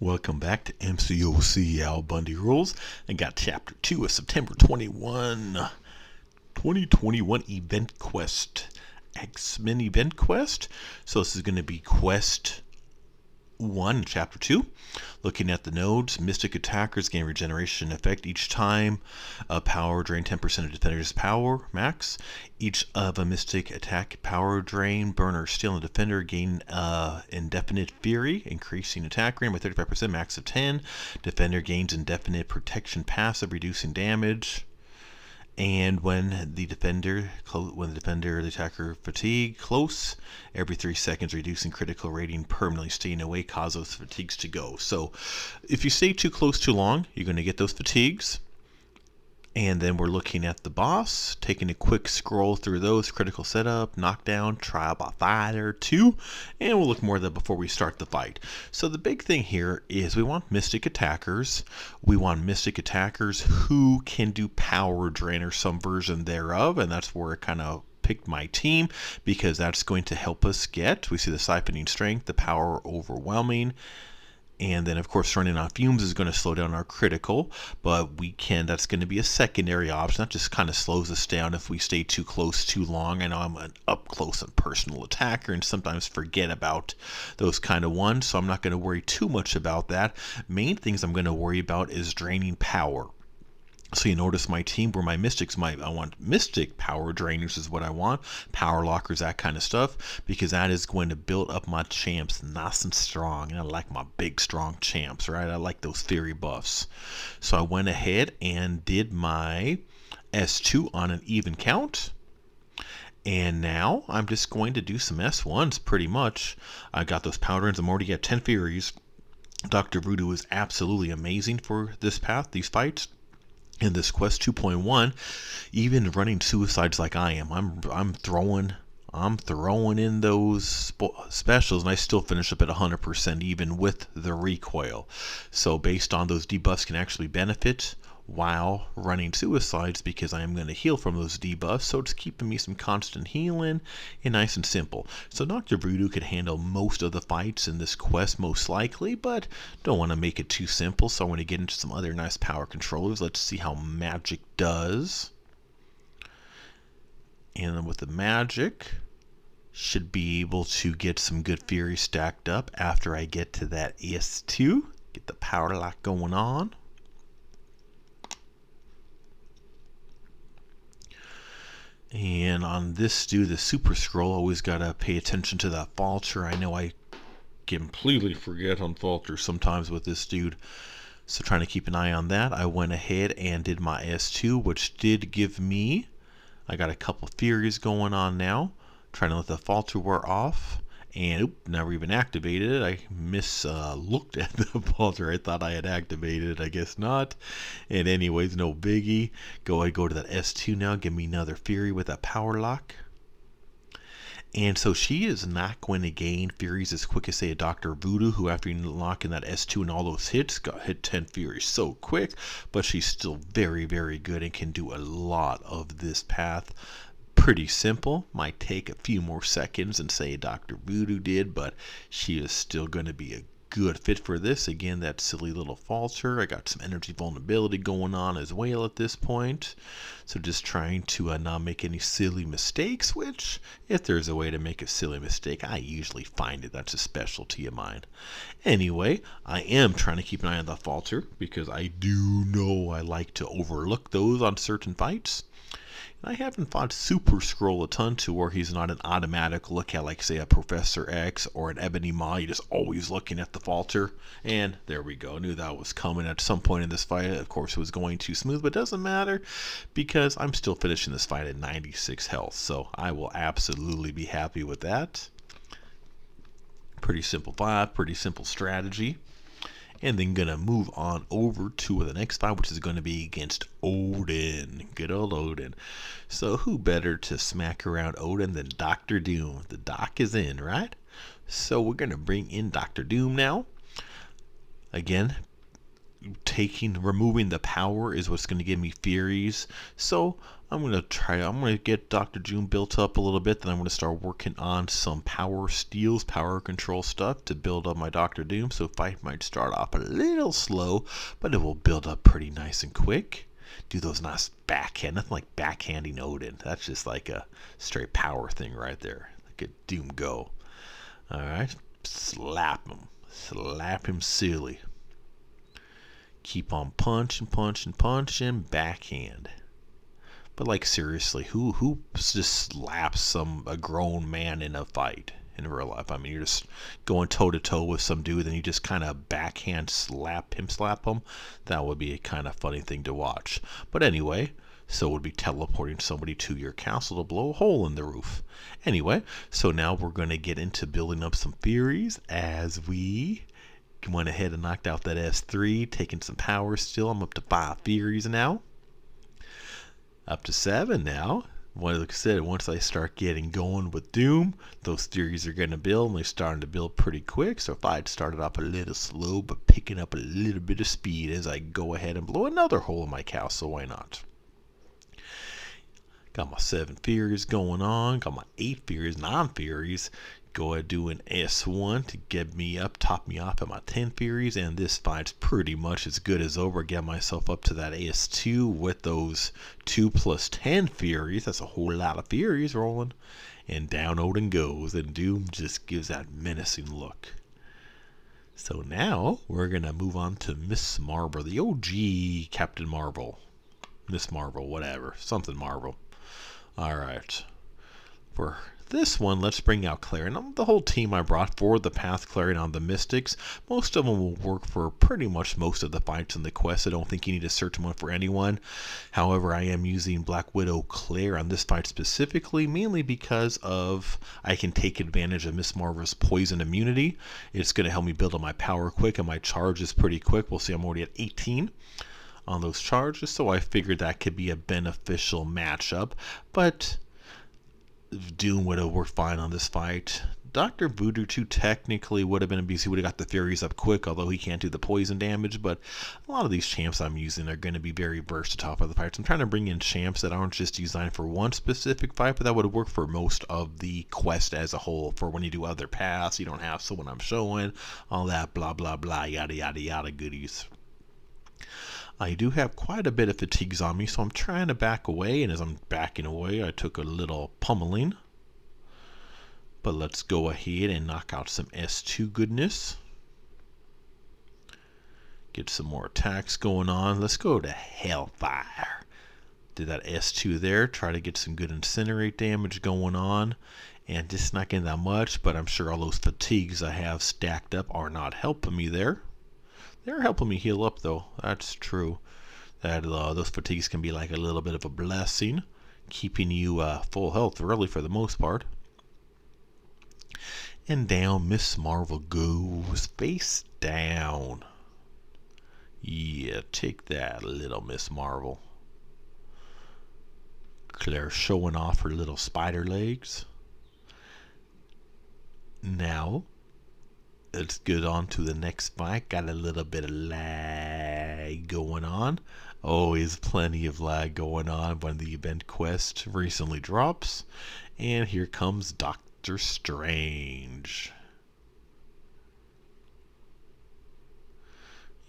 Welcome back to MCOC Al Bundy Rules. I got Chapter 2 of September 2021 Event Quest. X-Men Event Quest. So this is going to be Quest 1, Chapter 2. Looking at the nodes, Mystic attackers gain regeneration effect each time a power drain 10% of defender's power max. Each of a Mystic attack power drain, burner, steal, and defender gain indefinite fury, increasing attack range by 35%, max of 10. Defender gains indefinite protection passive, reducing damage. And when the attacker fatigue close, every 3 seconds, reducing critical rating permanently, staying away, cause those fatigues to go. So if you stay too close too long, you're going to get those fatigues. And then we're looking at the boss, taking a quick scroll through those: critical setup, knockdown, trial by fire 2, and we'll look more at that before we start the fight. So the big thing here is we want Mystic attackers. We want Mystic attackers who can do power drain or some version thereof, and that's where it kind of picked my team, because that's going to help us get, we see the siphoning strength, the power overwhelming, and then of course running on fumes is going to slow down our critical, but that's going to be a secondary option. That just kind of slows us down if we stay too close too long. I know I'm an up close and personal attacker and sometimes forget about those kind of ones, so I'm not going to worry too much about that. Main things I'm going to worry about is draining power. So you notice my team where my mystics I want mystic power drainers is what I want, power lockers, that kind of stuff, because that is going to build up my champs nice and strong. And I like my big strong champs, right? I like those theory buffs. So I went ahead and did my S2 on an even count. And now I'm just going to do some S1s pretty much. I got those power drains. I'm already at 10 Furies. Dr. Voodoo is absolutely amazing for this path, these fights. In this quest 2.1, even running suicides like I am, I'm throwing in those specials, and I still finish up at 100% even with the recoil. So based on those debuffs can actually benefit while running suicides, because I am going to heal from those debuffs, so it's keeping me some constant healing and nice and simple. So Dr. Voodoo could handle most of the fights in this quest most likely, but don't want to make it too simple, so I want to get into some other nice power controllers. Let's see how magic does. And then with the magic, should be able to get some good fury stacked up after I get to that S2, get the power lock going on. And on this dude, the super scroll, always gotta pay attention to that falter. I know I completely forget on falter sometimes with this dude, so trying to keep an eye on that. I went ahead and did my S2, which did give me, I got a couple furies going on now, trying to let the falter wear off. And never even activated it. I looked at the falter. I thought I had activated it. I guess not. And anyways, no biggie. I go to that S2 now. Give me another fury with a power lock. And so she is not going to gain furies as quick as, say, a Dr. Voodoo, who after you lock in that S2 and all those hits, got hit 10 furies so quick. But she's still very, very good and can do a lot of this path. Pretty simple, might take a few more seconds than say Dr. Voodoo did, but she is still going to be a good fit for this. Again, that silly little falter. I got some energy vulnerability going on as well at this point, so just trying to not make any silly mistakes, which if there's a way to make a silly mistake, I usually find it. That's a specialty of mine. Anyway, I am trying to keep an eye on the falter, because I do know I like to overlook those on certain fights. I haven't fought Super Scroll a ton to where he's not an automatic look at, like say a Professor X or an Ebony Maw. You're just always looking at the falter. And there we go. I knew that was coming at some point in this fight. Of course, it was going too smooth, but it doesn't matter because I'm still finishing this fight at 96 health. So I will absolutely be happy with that. Pretty simple fight, pretty simple strategy. And then gonna move on over to the next fight, which is going to be against Odin. Good old Odin. So who better to smack around Odin than Dr. Doom? The doc is in, right? So we're gonna bring in Dr. Doom now. Again, removing the power is what's going to give me Furies. So I'm going to get Dr. Doom built up a little bit, then I'm going to start working on some power steals, power control stuff to build up my Dr. Doom. So fight might start off a little slow, but it will build up pretty nice and quick. Do those nice backhand, nothing like backhanding Odin. That's just like a straight power thing right there. Like a Doom go. Alright, slap him silly. Keep on punching, backhand. But like seriously, who just slaps a grown man in a fight in real life? I mean, you're just going toe to toe with some dude, and you just kind of backhand slap him. That would be a kind of funny thing to watch. But anyway, so would be teleporting somebody to your castle to blow a hole in the roof. Anyway, so now we're going to get into building up some Furies as we went ahead and knocked out that S3, taking some power still. I'm up to 5 Furies now. Up to 7 now. Like I said, once I start getting going with Doom, those Furies are going to build, and they're starting to build pretty quick. So if I'd started off a little slow, but picking up a little bit of speed as I go ahead and blow another hole in my castle, why not? Got my 7 Furies going on. Got my 8 Furies, 9 Furies. Go ahead do an S1 to get me up, top me off at my 10 Furies, and this fight's pretty much as good as over. Get myself up to that S2 with those 2 plus 10 Furies. That's a whole lot of Furies rolling. And down Odin goes, and Doom just gives that menacing look. So now we're going to move on to Miss Marvel, the OG Captain Marvel. Miss Marvel, whatever. Something Marvel. Alright. For this one, let's bring out Clarion. The whole team I brought for the Path, Clarion on the Mystics. Most of them will work for pretty much most of the fights in the quest. I don't think you need to search one for anyone. However, I am using Black Widow Claire on this fight specifically, mainly because of I can take advantage of Miss Marvel's poison immunity. It's going to help me build up my power quick, and my charge is pretty quick. We'll see, I'm already at 18 on those charges, so I figured that could be a beneficial matchup. But Doom would have worked fine on this fight. Dr. Voodoo 2 technically would have been a beast. He would have got the Furies up quick, although he can't do the poison damage. But a lot of these champs I'm using are going to be very versatile for the fights. I'm trying to bring in champs that aren't just designed for one specific fight, but that would have worked for most of the quest as a whole. For when you do other paths, you don't have someone I'm showing, all that blah blah blah, yada yada yada goodies. I do have quite a bit of fatigues on me, so I'm trying to back away, and as I'm backing away, I took a little pummeling. But let's go ahead and knock out some S2 goodness. Get some more attacks going on. Let's go to Hellfire. Did that S2 there, try to get some good incinerate damage going on. And just not getting that much, but I'm sure all those fatigues I have stacked up are not helping me there. They're helping me heal up, though. That's true. That those fatigues can be like a little bit of a blessing, keeping you full health, really, for the most part. And down Miss Marvel goes, face down. Yeah, take that, little Miss Marvel. Claire showing off her little spider legs. Now, let's get on to the next fight. Got a little bit of lag going on. Always plenty of lag going on when the event quest recently drops. And here comes Doctor Strange.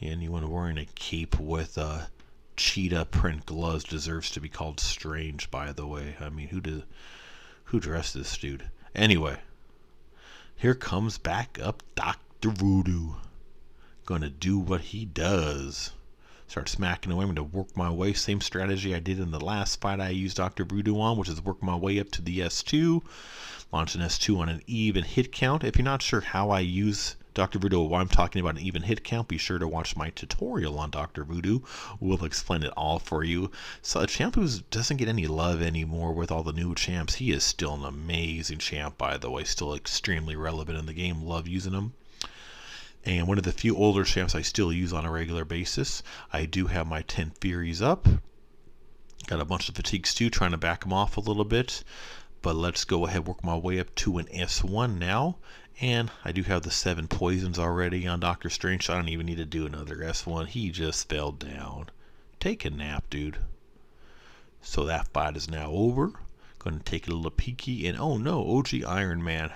Anyone wearing a cape with cheetah print gloves deserves to be called Strange, by the way. I mean, who dressed this dude? Anyway. Here comes back up Dr. Voodoo. Gonna do what he does. Start smacking away. I'm going to work my way. Same strategy I did in the last fight I used Dr. Voodoo on, which is work my way up to the S2. Launch an S2 on an even hit count. If you're not sure how I use Dr. Voodoo, why I'm talking about an even hit count, be sure to watch my tutorial on Dr. Voodoo. We'll explain it all for you. So a champ who doesn't get any love anymore with all the new champs. He is still an amazing champ, by the way. Still extremely relevant in the game. Love using him. And one of the few older champs I still use on a regular basis. I do have my 10 Furies up. Got a bunch of fatigues too, trying to back them off a little bit. But let's go ahead, work my way up to an S1 now. And I do have the 7 poisons already on Doctor Strange, so I don't even need to do another S1. He just fell down. Take a nap, dude. So that fight is now over. Going to take a little peeky, and oh no, OG Iron Man.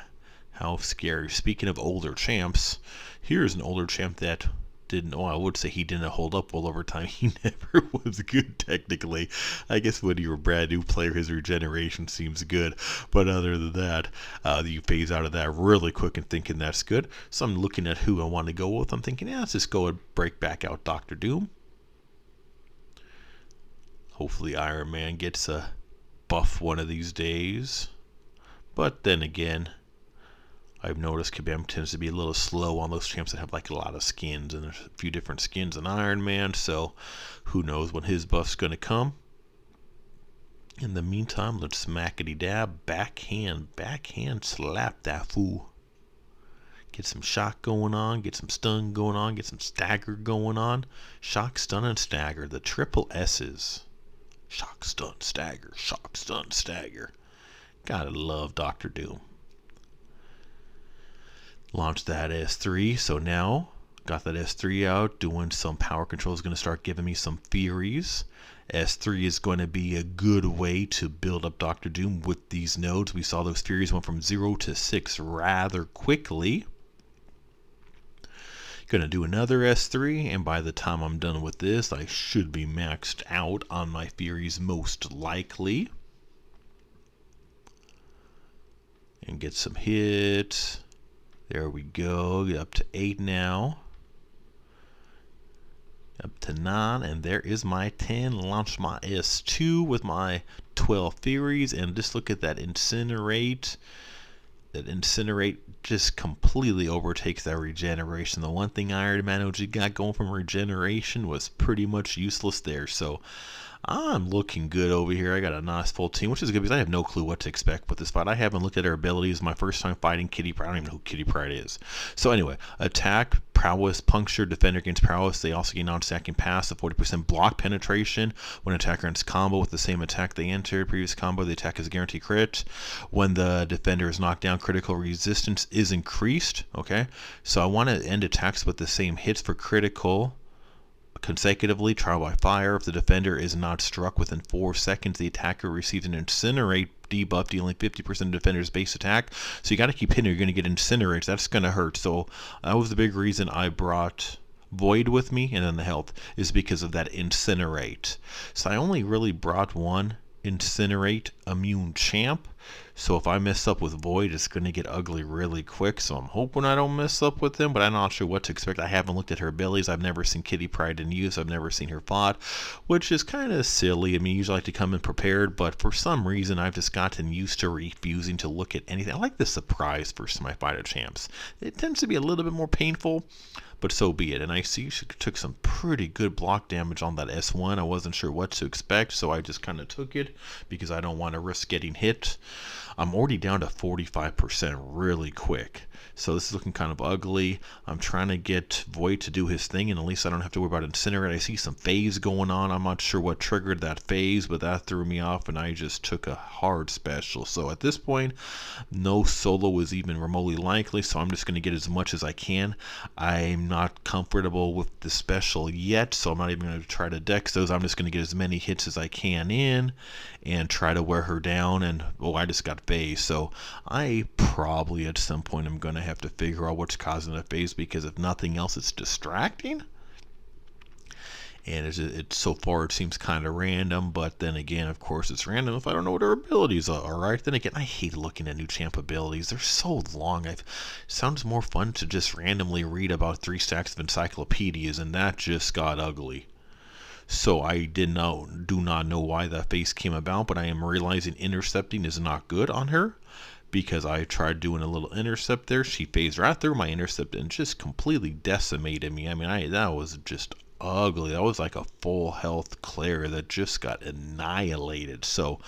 How scary. Speaking of older champs, here's an older champ that didn't, I would say he didn't hold up well over time. He never was good technically. I guess when you're a brand new player, his regeneration seems good. But other than that, you phase out of that really quick and thinking that's good. So I'm looking at who I want to go with. I'm thinking, yeah, let's just go and break back out Doctor Doom. Hopefully Iron Man gets a buff one of these days. But then again, I've noticed Kabam tends to be a little slow on those champs that have like a lot of skins, and there's a few different skins in Iron Man, so who knows when his buff's going to come. In the meantime, let's smackety dab, backhand slap that fool. Get some shock going on, get some stun going on, get some stagger going on. Shock, stun, and stagger, the triple S's. Shock, stun, stagger, shock, stun, stagger. Gotta love Doctor Doom. Launch that S3, so now got that S3 out, doing some power control is going to start giving me some Furies. S3 is going to be a good way to build up Doctor Doom with these nodes. We saw those Furies went from 0 to 6 rather quickly. Going to do another S3, and by the time I'm done with this, I should be maxed out on my Furies most likely. And get some hits. There we go, get up to 8 now. Up to 9, and there is my 10. Launch my S2 with my 12 Furies, and just look at that Incinerate. That Incinerate just completely overtakes that regeneration. The one thing Iron Man OG got going from regeneration was pretty much useless there, so I'm looking good over here. I got a nice full team, which is good because I have no clue what to expect with this fight. I haven't looked at her abilities. My first time fighting Kitty Pryde. I don't even know who Kitty Pryde is. So anyway, attack, prowess, puncture, defender gains prowess. They also gain non-stacking pass, a 40% block penetration. When an attacker ends combo with the same attack they entered previous combo, the attack is a guaranteed crit. When the defender is knocked down, critical resistance is increased. Okay, so I want to end attacks with the same hits for critical consecutively. Trial by fire. If the defender is not struck within 4 seconds, the attacker receives an Incinerate debuff, dealing 50% of defender's base attack. So you got to keep hitting, or you're going to get Incinerates. That's going to hurt. So that was the big reason I brought Void with me, and then the health is because of that Incinerate. So I only really brought one Incinerate immune champ. So if I mess up with Void, it's going to get ugly really quick. So I'm hoping I don't mess up with him, but I'm not sure what to expect. I haven't looked at her abilities. I've never seen Kitty Pryde in use. I've never seen her fought, which is kind of silly. I mean, usually I like to come in prepared, but for some reason, I've just gotten used to refusing to look at anything. I like the surprise for semi-fighter champs. It tends to be a little bit more painful, but so be it. And I see she took some pretty good block damage on that S1. I wasn't sure what to expect, so I just kind of took it because I don't want to risk getting hit. I'm already down to 45% really quick. So this is looking kind of ugly. I'm trying to get Void to do his thing, and at least I don't have to worry about Incinerate. I see some phase going on. I'm not sure what triggered that phase, but that threw me off, and I just took a hard special. So at this point, no solo is even remotely likely, so I'm just going to get as much as I can. I'm not comfortable with the special yet, so I'm not even going to try to dex those. I'm just going to get as many hits as I can in and try to wear her down. And I just got phase, so I probably at some point I'm going to have to figure out what's causing the phase, because if nothing else, it's distracting. And it's so far it seems kind of random, but then again, of course, it's random if I don't know what her abilities are, right? Then again, I hate looking at new champ abilities. They're so long. It sounds more fun to just randomly read about 3 stacks of encyclopedias, and that just got ugly. So I do not know why that phase came about, but I am realizing intercepting is not good on her, because I tried doing a little intercept there. She phased right through my intercept and just completely decimated me. I mean, that was just ugly. That was like a full health Claire that just got annihilated. So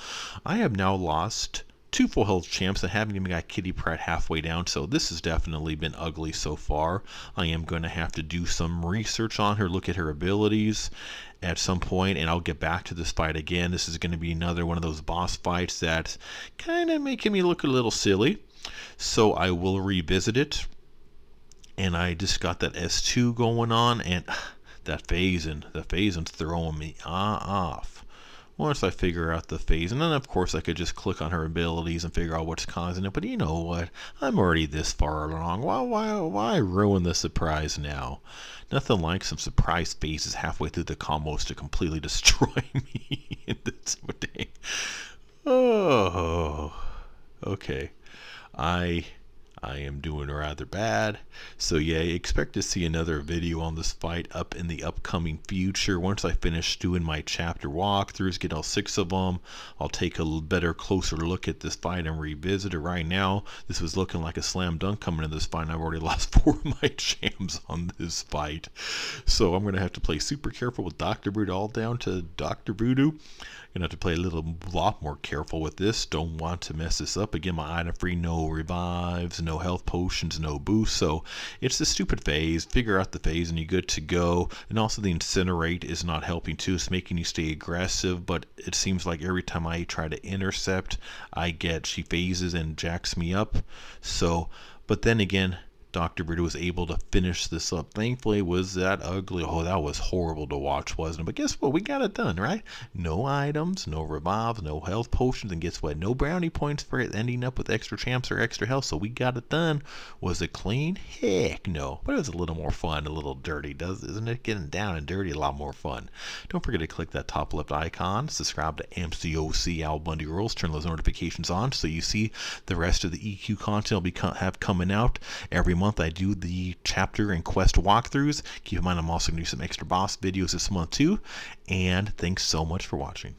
I have now lost 2 full health champs. I haven't even got Kitty Pryde halfway down, so this has definitely been ugly so far. I am going to have to do some research on her, look at her abilities at some point, and I'll get back to this fight again. This is going to be another one of those boss fights that's kind of making me look a little silly, so I will revisit it. And I just got that S2 going on, and that phasing's throwing me off. Once I figure out the phase, and then of course I could just click on her abilities and figure out what's causing it. But you know what? I'm already this far along. Why ruin the surprise now? Nothing like some surprise phases halfway through the combos to completely destroy me in this day. Oh, okay. I am doing rather bad. So yeah, expect to see another video on this fight up in the upcoming future. Once I finish doing my chapter walkthroughs, get all 6 of them, I'll take a better, closer look at this fight and revisit it. Right now, this was looking like a slam dunk coming in this fight, and I've already lost 4 of my champs on this fight. So I'm going to have to play super careful with Dr. Voodoo, all down to Dr. Voodoo. Gonna have to play a lot more careful with this. Don't want to mess this up. Again, my item free, no revives, no health potions, no boost. So it's the stupid phase. Figure out the phase and you're good to go. And also the incinerate is not helping too. It's making you stay aggressive, but it seems like every time I try to intercept, she phases and jacks me up. So, but then again, Dr. Voodoo was able to finish this up. Thankfully, was that ugly? Oh, that was horrible to watch, wasn't it? But guess what? We got it done, right? No items, no revives, no health potions, and guess what? No brownie points for it ending up with extra champs or extra health, so we got it done. Was it clean? Heck no. But it was a little more fun, a little dirty. Isn't it? Getting down and dirty, a lot more fun. Don't forget to click that top left icon, subscribe to Mcoc Al Bundy Rules, turn those notifications on so you see the rest of the EQ content I'll have coming out every month. I do the chapter and quest walkthroughs. Keep in mind I'm also going to do some extra boss videos this month too. And thanks so much for watching.